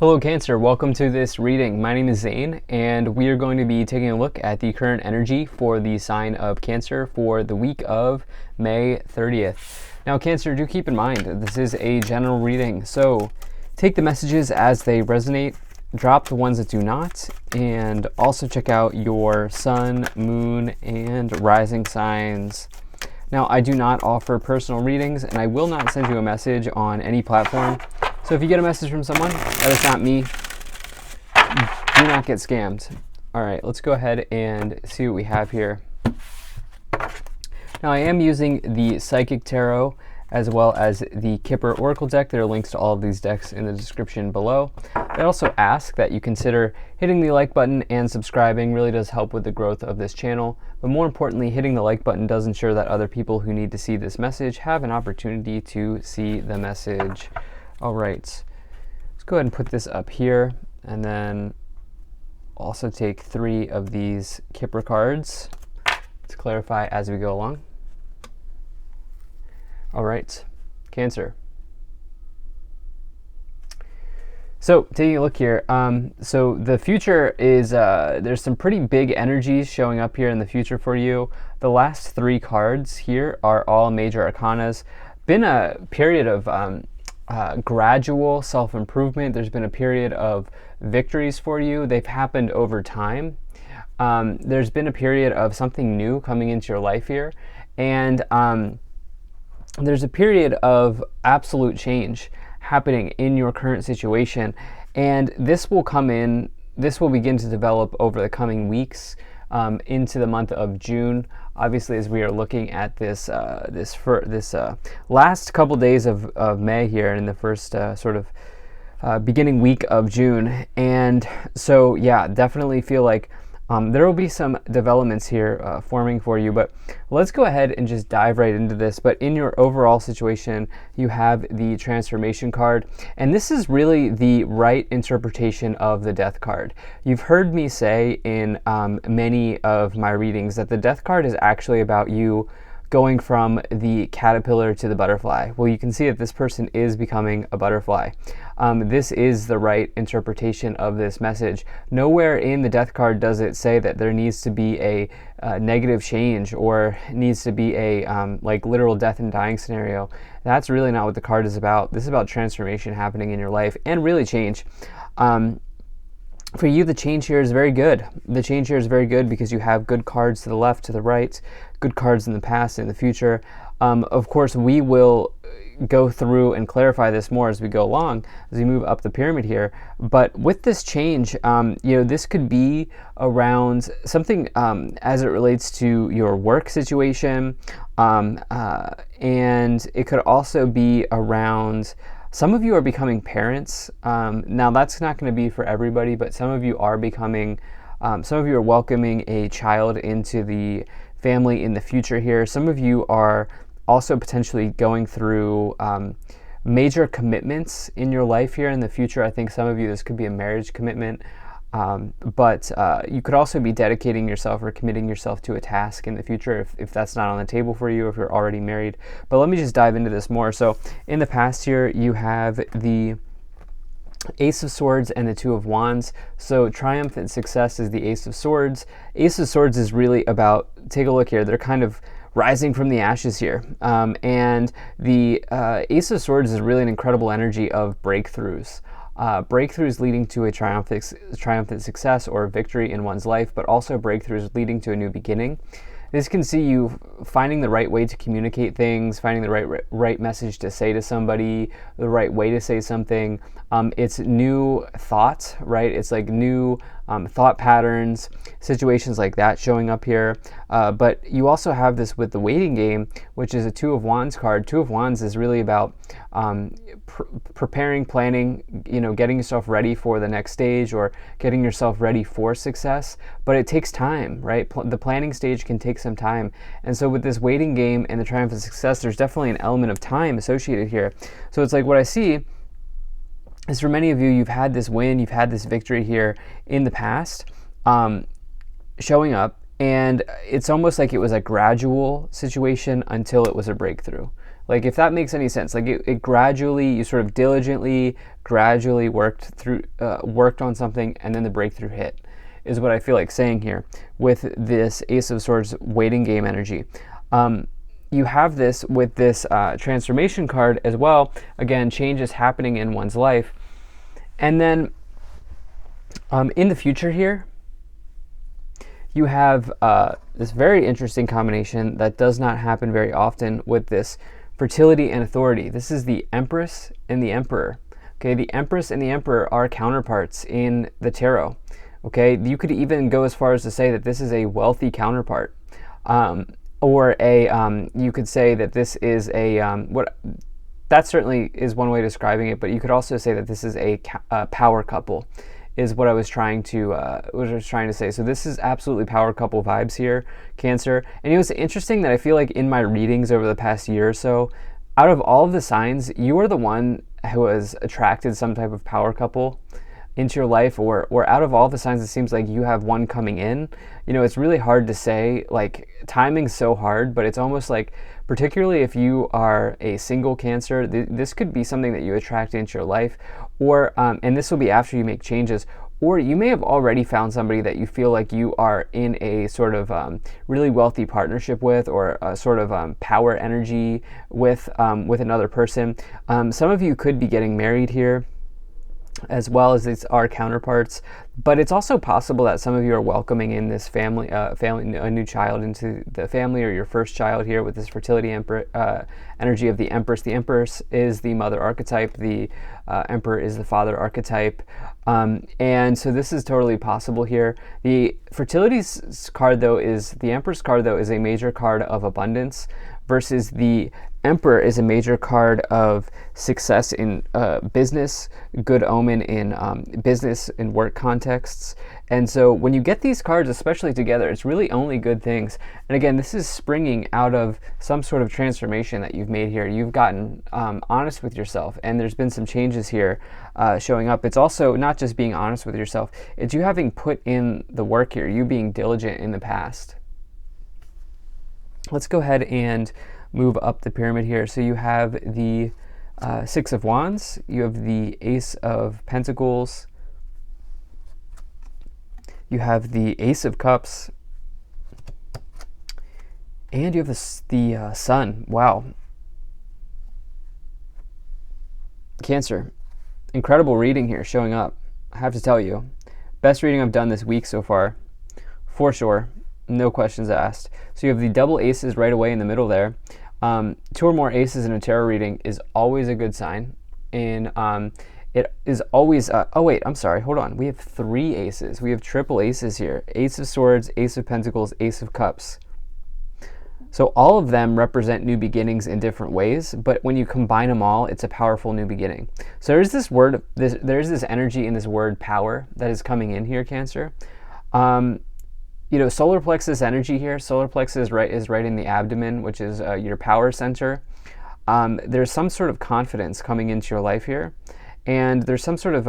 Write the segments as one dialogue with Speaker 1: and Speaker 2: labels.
Speaker 1: Hello Cancer, welcome to this reading. My name is Zane and we are going to be taking a look at the current energy for the sign of Cancer for the week of May 30th. Now Cancer, do keep in mind this is a general reading, so take the messages as they resonate, drop the ones that do not, and also check out your sun, moon, and rising signs. Now I do not offer personal readings and I will not send you a message on any platform. So if you get a message from someone, that is not me. Do not get scammed. All right, let's go ahead and see what we have here. Now I am using the Psychic Tarot as well as the Kipper Oracle deck. There are links to all of these decks in the description below. I also ask that you consider hitting the like button and subscribing. Really does help with the growth of this channel. But more importantly, hitting the like button does ensure that other people who need to see this message have an opportunity to see the message. All right, let's go ahead and put this up here and then also take 3 of these Kipper cards to clarify as we go along. All right, Cancer. So taking a look here, so the future is, there's some pretty big energies showing up here in the future for you. The last 3 cards here are all major arcanas. Been a period of gradual self-improvement. There's been a period of victories for you. They've happened over time. There's been a period of something new coming into your life here. And there's a period of absolute change happening in your current situation. And this will begin to develop over the coming weeks into the month of June. Obviously, as we are looking at this last couple days of May here in the first beginning week of June. And so, yeah, definitely feel like there will be some developments here forming for you, but let's go ahead and just dive right into this. But in your overall situation, you have the transformation card, and this is really the right interpretation of the death card. You've heard me say in many of my readings that the death card is actually about you going from the caterpillar to the butterfly. Well, you can see that this person is becoming a butterfly. This is the right interpretation of this message. Nowhere in the death card does it say that there needs to be a negative change or needs to be a like literal death and dying scenario. That's really not what the card is about. This is about transformation happening in your life and really change. For you, the change here is very good. The change here is very good because you have good cards to the left, to the right, good cards in the past and the future. Of course, we will go through and clarify this more as we go along, as we move up the pyramid here. But with this change, this could be around something as it relates to your work situation, and it could also be around some of you are becoming parents. Now that's not going to be for everybody, but some of you are becoming, some of you are welcoming a child into the family in the future here. Some of you are also potentially going through major commitments in your life here in the future. I think some of you, this could be a marriage commitment, but you could also be dedicating yourself or committing yourself to a task in the future if that's not on the table for you, if you're already married. But let me just dive into this more. So in the past here, you have the Ace of Swords and the Two of Wands. So triumphant success is the Ace of Swords. Ace of Swords is really about, take a look here, they're kind of rising from the ashes here. And the Ace of Swords is really an incredible energy of breakthroughs. Breakthroughs leading to a triumphant success or victory in one's life, but also breakthroughs leading to a new beginning. This can see you finding the right way to communicate things, finding the right message to say to somebody, the right way to say something. It's new thoughts, right? It's like new thought patterns, situations like that showing up here. But you also have this with the waiting game, which is a Two of Wands card. Two of Wands is really about preparing, planning, getting yourself ready for the next stage or getting yourself ready for success. But it takes time, right? The planning stage can take some time. And so with this waiting game and the triumphant success, there's definitely an element of time associated here. So it's like what I see is for many of you, you've had this win, you've had this victory here in the past showing up, and it's almost like it was a gradual situation until it was a breakthrough. Like, if that makes any sense, like it gradually, you sort of diligently, gradually worked on something, and then the breakthrough hit, is what I feel like saying here with this Ace of Swords waiting game energy. You have this with this transformation card as well. Again, change is happening in one's life. And then in the future here, you have this very interesting combination that does not happen very often with this fertility and authority. This is the Empress and the Emperor. Okay, the Empress and the Emperor are counterparts in the tarot. Okay, you could even go as far as to say that this is a wealthy counterpart, or you could say that this is that certainly is one way of describing it. But you could also say that this is a power couple, is what I was trying to say. So this is absolutely power couple vibes here, Cancer. And it's interesting that I feel like in my readings over the past year or so, out of all of the signs, you are the one who has attracted some type of power couple into your life, or out of all the signs, it seems like you have one coming in. It's really hard to say, like, timing's so hard, but it's almost like, particularly if you are a single Cancer, this could be something that you attract into your life, or and this will be after you make changes, or you may have already found somebody that you feel like you are in a sort of really wealthy partnership with, or a sort of power energy with another person. Some of you could be getting married here, as well as these are counterparts, but it's also possible that some of you are welcoming in this family, a new child into the family, or your first child here with this fertility energy of the Empress. The Empress is the mother archetype. The Emperor is the father archetype, and so this is totally possible here. The fertility card, though, the Empress card, though, is a major card of abundance, versus the Emperor is a major card of success in business, good omen in business and work contexts. And so when you get these cards, especially together, it's really only good things. And again, this is springing out of some sort of transformation that you've made here. You've gotten honest with yourself, and there's been some changes here showing up. It's also not just being honest with yourself, it's you having put in the work here, you being diligent in the past. Let's go ahead and move up the pyramid here. So you have the Six of Wands, you have the Ace of Pentacles, you have the Ace of Cups, and you have the Sun. Wow. Cancer, incredible reading here showing up. I have to tell you, best reading I've done this week so far, for sure. No questions asked. So you have the double aces right away in the middle there. Two or more aces in a tarot reading is always a good sign. And it is always, oh wait, I'm sorry, hold on. We have three aces. We have triple aces here. Ace of Swords, Ace of Pentacles, Ace of Cups. So all of them represent new beginnings in different ways, but when you combine them all, it's a powerful new beginning. So there's this energy in this word power that is coming in here, Cancer. Solar plexus energy here. Solar plexus is right in the abdomen, which is your power center. There's some sort of confidence coming into your life here, and there's some sort of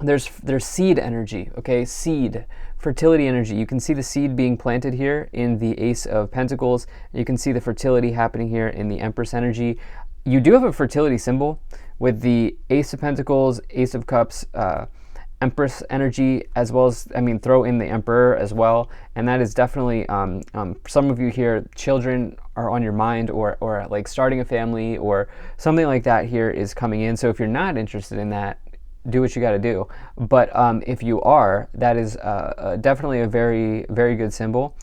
Speaker 1: there's seed energy. Okay, seed, fertility energy. You can see the seed being planted here in the Ace of Pentacles. You can see the fertility happening here in the Empress energy. You do have a fertility symbol with the Ace of Pentacles, Ace of Cups, Empress energy, as well as, throw in the Emperor as well. And that is definitely, some of you here, children are on your mind, or like starting a family or something like that here is coming in. So if you're not interested in that, do what you got to do. But if you are, that is definitely a very, very good symbol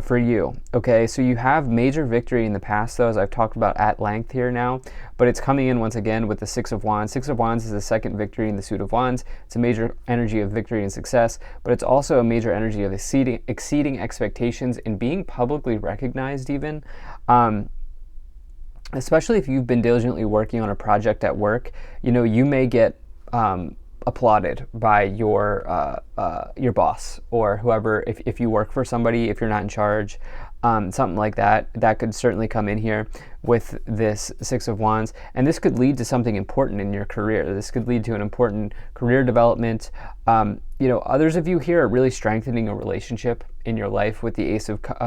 Speaker 1: for you. Okay, so you have major victory in the past, though, as I've talked about at length here now, but it's coming in once again with the Six of Wands. Six of Wands is the second victory in the suit of Wands. It's a major energy of victory and success, but it's also a major energy of exceeding expectations and being publicly recognized even. Especially if you've been diligently working on a project at work, you may get applauded by your boss or whoever, if you work for somebody, if you're not in charge. something like that. That could certainly come in here with this Six of Wands, and this could lead to something important in your career. This could lead to an important career development. Others of you here are really strengthening a relationship in your life with the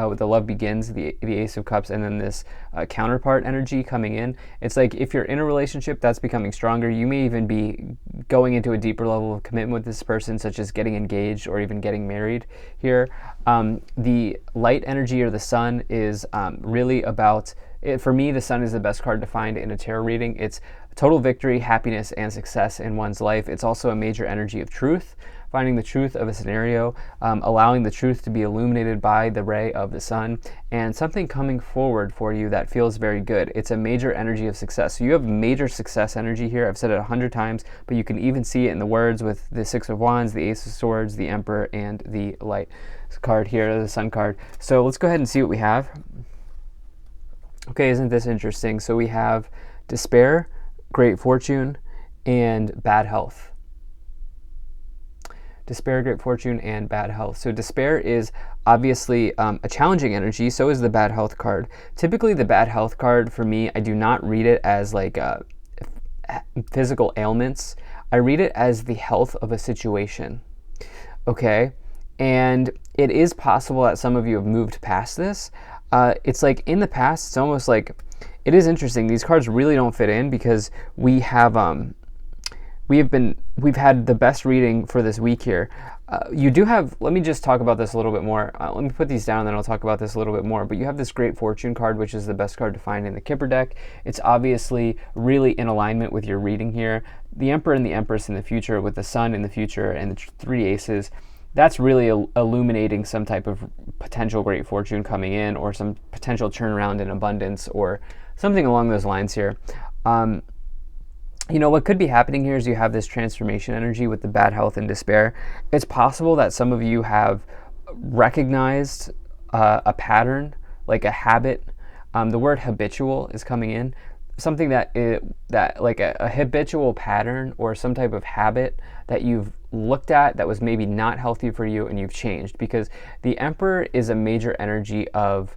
Speaker 1: with the Love Begins, the Ace of Cups, and then this counterpart energy coming in. It's like if you're in a relationship, that's becoming stronger. You may even be going into a deeper level of commitment with this person, such as getting engaged or even getting married here. The light energy or the sun is really about, for me, the sun is the best card to find in a tarot reading. It's total victory, happiness, and success in one's life. It's also a major energy of truth, finding the truth of a scenario, allowing the truth to be illuminated by the ray of the sun, and something coming forward for you that feels very good. It's a major energy of success. So you have major success energy here. I've said it 100 times, but you can even see it in the words with the Six of Wands, the Ace of Swords, the Emperor, and the light card here, the sun card. So let's go ahead and see what we have. Okay, isn't this interesting? So we have despair, great fortune, and bad health. Despair, great fortune, and bad health. So despair is obviously a challenging energy. So is the bad health card. Typically, the bad health card for me, I do not read it as like physical ailments. I read it as the health of a situation. Okay, and it is possible that some of you have moved past this. It's like in the past, it's almost like, it is interesting. These cards really don't fit in because we've had the best reading for this week here. You do have, let me just talk about this a little bit more. Let me put these down and then I'll talk about this a little bit more. But you have this Great Fortune card, which is the best card to find in the Kipper deck. It's obviously really in alignment with your reading here. The Emperor and the Empress in the future, with the Sun in the future and the three aces, that's really illuminating some type of potential great fortune coming in, or some potential turnaround in abundance, or something along those lines here. What could be happening here is you have this transformation energy with the bad health and despair. It's possible that some of you have recognized a pattern, like a habit. The word habitual is coming in. Something that like a habitual pattern or some type of habit that you've looked at that was maybe not healthy for you and you've changed, because the Emperor is a major energy of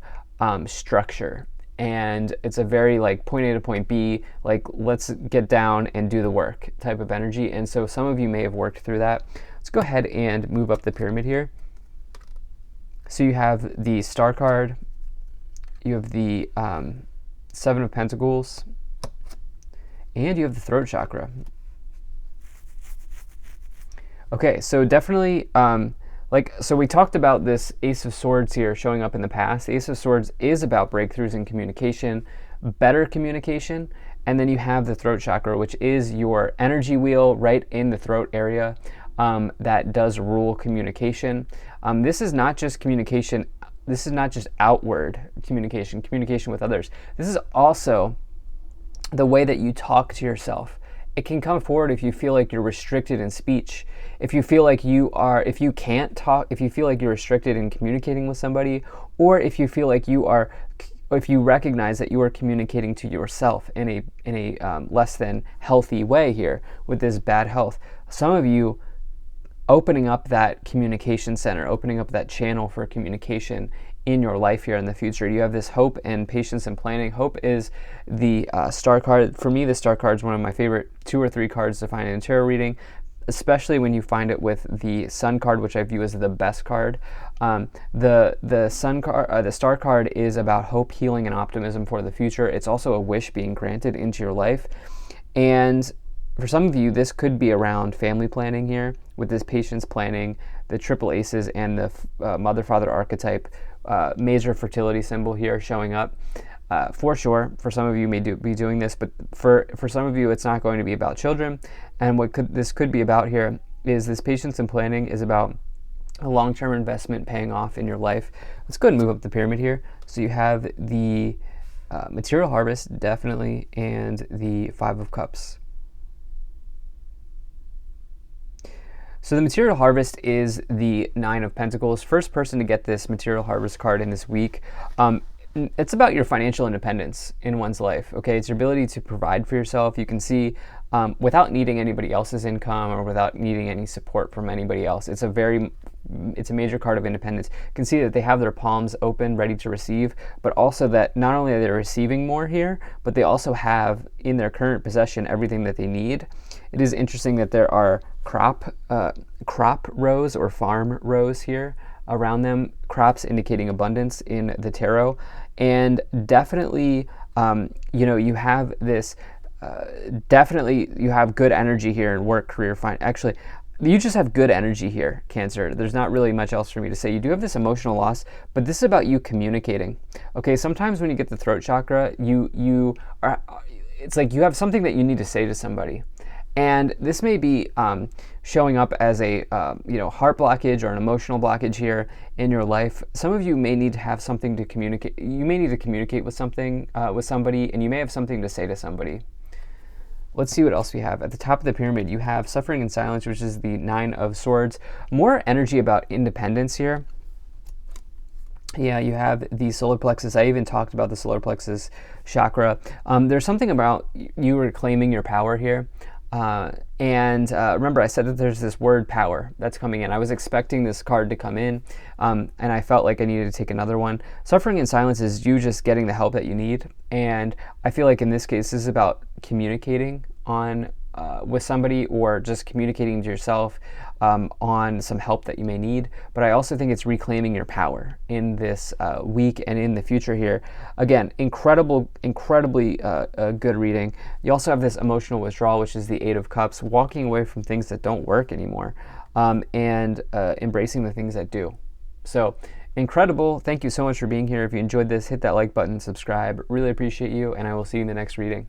Speaker 1: structure, and it's a very like point A to point B, like let's get down and do the work type of energy. And so some of you may have worked through that. Let's go ahead and move up the pyramid here. So you have the Star card, you have the Seven of Pentacles, and you have the throat chakra. Okay, so definitely, so we talked about this Ace of Swords here showing up in the past. The Ace of Swords is about breakthroughs in communication, better communication, and then you have the throat chakra, which is your energy wheel right in the throat area that does rule communication. This is not just communication. This is not just outward communication with others. This is also the way that you talk to yourself. It can come forward if you feel like you're restricted in speech, if you feel like if you can't talk, if you feel like you're restricted in communicating with somebody, or if you feel like if you recognize that you are communicating to yourself in a less than healthy way here with this bad health. Some of you opening up that communication center, opening up that channel for communication in your life here in the future. You have this hope and patience and planning. Hope is the Star card. For me, the Star card is one of my favorite 2 or 3 cards to find in a tarot reading, especially when you find it with the Sun card, which I view as the best card. The Sun card, the Star card is about hope, healing, and optimism for the future. It's also a wish being granted into your life. And for some of you, this could be around family planning here, with this patience planning, the triple aces, and the mother-father archetype, major fertility symbol here showing up. For sure, for some of you may be doing this, but for some of you, it's not going to be about children. And what this could be about here is this patience and planning is about a long-term investment paying off in your life. Let's go ahead and move up the pyramid here. So you have the material harvest, definitely, and the Five of Cups. So the material harvest is the Nine of Pentacles. First person to get this material harvest card in this week. It's about your financial independence in one's life. Okay, it's your ability to provide for yourself. You can see without needing anybody else's income or without needing any support from anybody else. It's a very it's a major card of independence. You can see that they have their palms open, ready to receive, but also that not only are they receiving more here, but they also have in their current possession everything that they need. It is interesting that there are crop rows or farm rows here around them, crops indicating abundance in the tarot, and definitely, you have this. Definitely, you have good energy here in work, career, actually, you just have good energy here, Cancer. There's not really much else for me to say. You do have this emotional loss, but this is about you communicating. Okay, sometimes when you get the throat chakra, it's like you have something that you need to say to somebody. And this may be showing up as a heart blockage or an emotional blockage here in your life. Some of you may need to have something to communicate. You may need to communicate with somebody, and you may have something to say to somebody. Let's see what else we have. At the top of the pyramid, you have Suffering in Silence, which is the Nine of Swords. More energy about independence here. Yeah, you have the solar plexus. I even talked about the solar plexus chakra. There's something about you reclaiming your power here. Remember, I said that there's this word power that's coming in. I was expecting this card to come in, and I felt like I needed to take another one. Suffering in Silence is you just getting the help that you need, and I feel like in this case, this is about communicating with somebody, or just communicating to yourself on some help that you may need. But I also think it's reclaiming your power in this week and in the future here. Again, incredibly good reading. You also have this emotional withdrawal, which is the Eight of Cups, walking away from things that don't work anymore, and embracing the things that do. So incredible. Thank you so much for being here. If you enjoyed this, hit that like button, subscribe. Really appreciate you, and I will see you in the next reading.